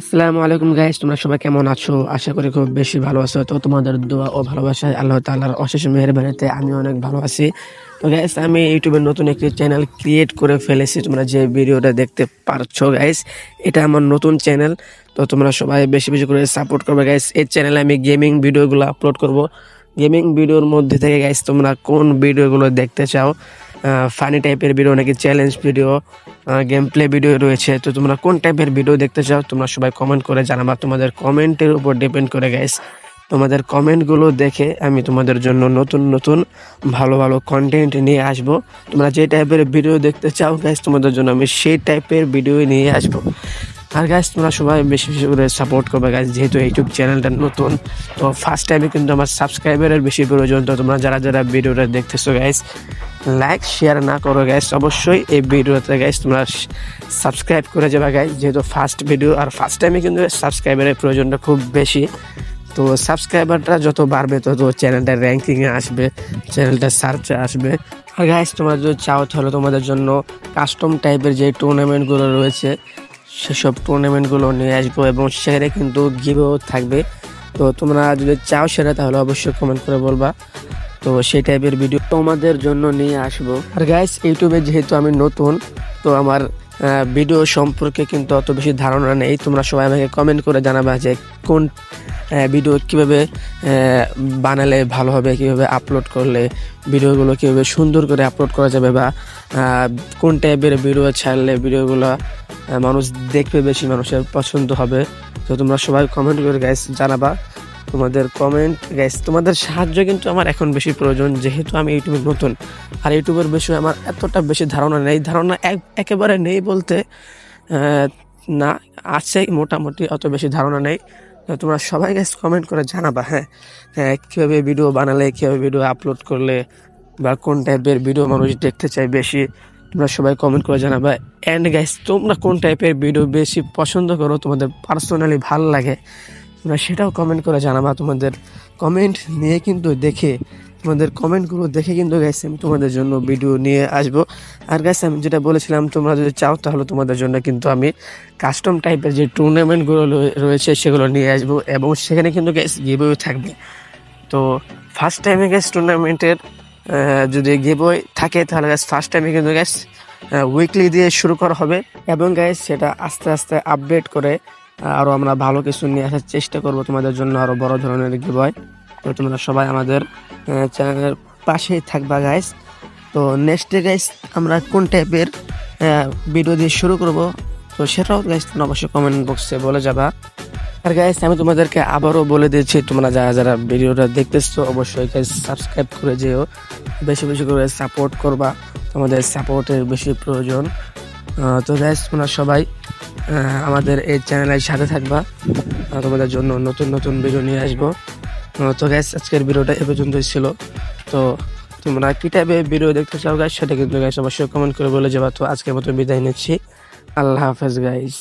আসসালামু আলাইকুম গাইস, তোমরা সবাই কেমন আছো? আশা করি খুব বেশি ভালো আছো। তো তোমাদের দোয়া ও ভালোবাসায় আল্লাহ তাআলার অশেষ মেহেরবানিতে আমি অনেক ভালো আছি। তো গাইস, আমি ইউটিউবে নতুন একটি চ্যানেল ক্রিয়েট করে ফেলেছি। তোমরা যে ভিডিওটা দেখতে পারছো গাইস, এটা আমার নতুন চ্যানেল। তো তোমরা সবাই বেশি বেশি করে সাপোর্ট করবে গাইস। এই চ্যানেলে আমি গেমিং ভিডিওগুলো আপলোড করব। গেমিং ভিডিওর মধ্যে থেকে গাইস তোমরা কোন ভিডিওগুলো দেখতে চাও? ফানি টাইপের ভিডিও নাকি challenge video, game play video রয়েছে। তো তোমরা কোন টাইপের ভিডিও দেখতে চাও তোমরা সবাই কমেন্ট করে জানাবা। তোমাদের কমেন্টের উপর ডিপেন্ড করে গাইস। তোমাদের কমেন্টগুলো দেখে আমি তোমাদের জন্য নতুন নতুন ভালো ভালো কন্টেন্ট নিয়ে আসব। তোমরা যে টাইপের ভিডিও দেখতে চাও গাইস, তোমাদের জন্য আমি সেই টাইপের ভিডিও নিয়ে আসব। আর গাইস, তোমরা সবাই বেশি বেশি করে সাপোর্ট করবে গাইস, যেহেতু ইউটিউব চ্যানেলটা নতুন। তো ফার্স্ট টাইমে কিন্তু আমার সাবস্ক্রাইবারের বেশি প্রয়োজন। তো তোমরা যারা যারা ভিডিওটা দেখতেছো গাইস, লাইক শেয়ার না করো গাইস, অবশ্যই এই ভিডিওতে গাইস তোমরা সাবস্ক্রাইব করে যাবে গাইস, যেহেতু ফার্স্ট ভিডিও আর ফার্স্ট টাইমে কিন্তু সাবস্ক্রাইবারের প্রয়োজনটা খুব বেশি। তো সাবস্ক্রাইবারটা যত বাড়বে তত চ্যানেলটা র্যাঙ্কিংয়ে আসবে, চ্যানেলটা সার্চে আসবে। আর গাইস, তোমরা যদি চাও তাহলে তোমাদের জন্য কাস্টম টাইপের যে টুর্নামেন্টগুলো রয়েছে সেসব টুর্নামেন্টগুলো নিয়ে আসবো, এবং সেখানে কিন্তু গিভও থাকবে। তো তোমরা যদি চাও সেটা তাহলে অবশ্যই কমেন্ট করে বলবা। তো সেই টাইপের ভিডিও তোমাদের জন্য নিয়ে আসবো। আর গাইস, ইউটিউবে যেহেতু আমি নতুন, তো আমার ভিডিও সম্পর্কে কিন্তু অত বেশি ধারণা নেই। তোমরা সবাই আমাকে কমেন্ট করে জানাবা যে কোন ভিডিও কীভাবে বানালে ভালো হবে, কীভাবে আপলোড করলে ভিডিওগুলো কীভাবে সুন্দর করে আপলোড করা যাবে, বা কোন টাইপের ভিডিও ছাড়লে ভিডিওগুলো মানুষ দেখবে, বেশি মানুষের পছন্দ হবে। তো তোমরা সবাই কমেন্ট করে গাইস জানাবা। তোমাদের কমেন্ট গাইস, তোমাদের সাহায্য কিন্তু আমার এখন বেশি প্রয়োজন, যেহেতু আমি ইউটিউবে নতুন। আর ইউটিউবের বিষয়ে আমার এতটা বেশি ধারণা নেই, ধারণা একেবারে নেই বলতে না, আছে মোটামুটি, অত বেশি ধারণা নেই। তো তোমরা সবাই গাইস কমেন্ট করে জানাবা। হ্যাঁ, কীভাবে ভিডিও বানালে, কীভাবে ভিডিও আপলোড করলে, বা কোন টাইপের ভিডিও মানুষ দেখতে চায় বেশি, তোমরা সবাই কমেন্ট করে জানাবা। অ্যান্ড গাইস, তোমরা কোন টাইপের ভিডিও বেশি পছন্দ করো, তোমাদের পার্সোনালি ভালো লাগে, তোমরা সেটাও কমেন্ট করে জানাবা। তোমাদের কমেন্ট নিয়ে কিন্তু তোমাদের কমেন্টগুলো দেখে কিন্তু গাইস আমি তোমাদের জন্য ভিডিও নিয়ে আসবো। আর গাইস, আমি যেটা বলেছিলাম, তোমরা যদি চাও তাহলে তোমাদের জন্য কিন্তু আমি কাস্টম টাইপের যে টুর্নামেন্টগুলো রয়েছে সেগুলো নিয়ে আসবো, এবং সেখানে কিন্তু গাইস গিভওয়ে থাকবে। তো ফার্স্ট টাইমে গাইস টুর্নামেন্টের যদি গিভওয়ে থাকে তাহলে গাইস ফার্স্ট টাইমে কিন্তু গাইস উইকলি দিয়ে শুরু করা হবে, এবং গাইস সেটা আস্তে আস্তে আপডেট করে আরও আমরা ভালো কিছু নিয়ে আসার চেষ্টা করব তোমাদের জন্য, আরও বড় ধরনের গিভওয়ে। তো তোমরা সবাই আমাদের চ্যানেলের পাশেই থাকবা গাইস। তো নেক্সটে গাইস আমরা কোন টাইপের ভিডিও দিয়ে শুরু করব, তো সেটাও গাইস তোমরা অবশ্যই কমেন্ট বক্সে বলে যাবা। আর গাইস, আমি তোমাদেরকে আবারও বলে দিচ্ছি, তোমরা যারা যারা ভিডিওটা দেখতেছো অবশ্যই গাইস সাবস্ক্রাইব করে যেও, বেশি বেশি করে সাপোর্ট করবা, তোমাদের সাপোর্টের বেশি প্রয়োজন। তো গাইস, তোমরা সবাই আমাদের এই চ্যানেলের সাথে থাকবা, তোমাদের জন্য নতুন নতুন ভিডিও নিয়ে আসবো। তো গাইস, আজকের ভিডিওটা এ পর্যন্তই ছিল। তো তোমরা কি টাইপের ভিডিও দেখতে চাও গাইস, সেটা কিন্তু গাইস অবশ্যই কমেন্ট করে বলে যাবা। তো আজকের মতো বিদায় নিচ্ছি, আল্লাহ হাফেজ গাইস।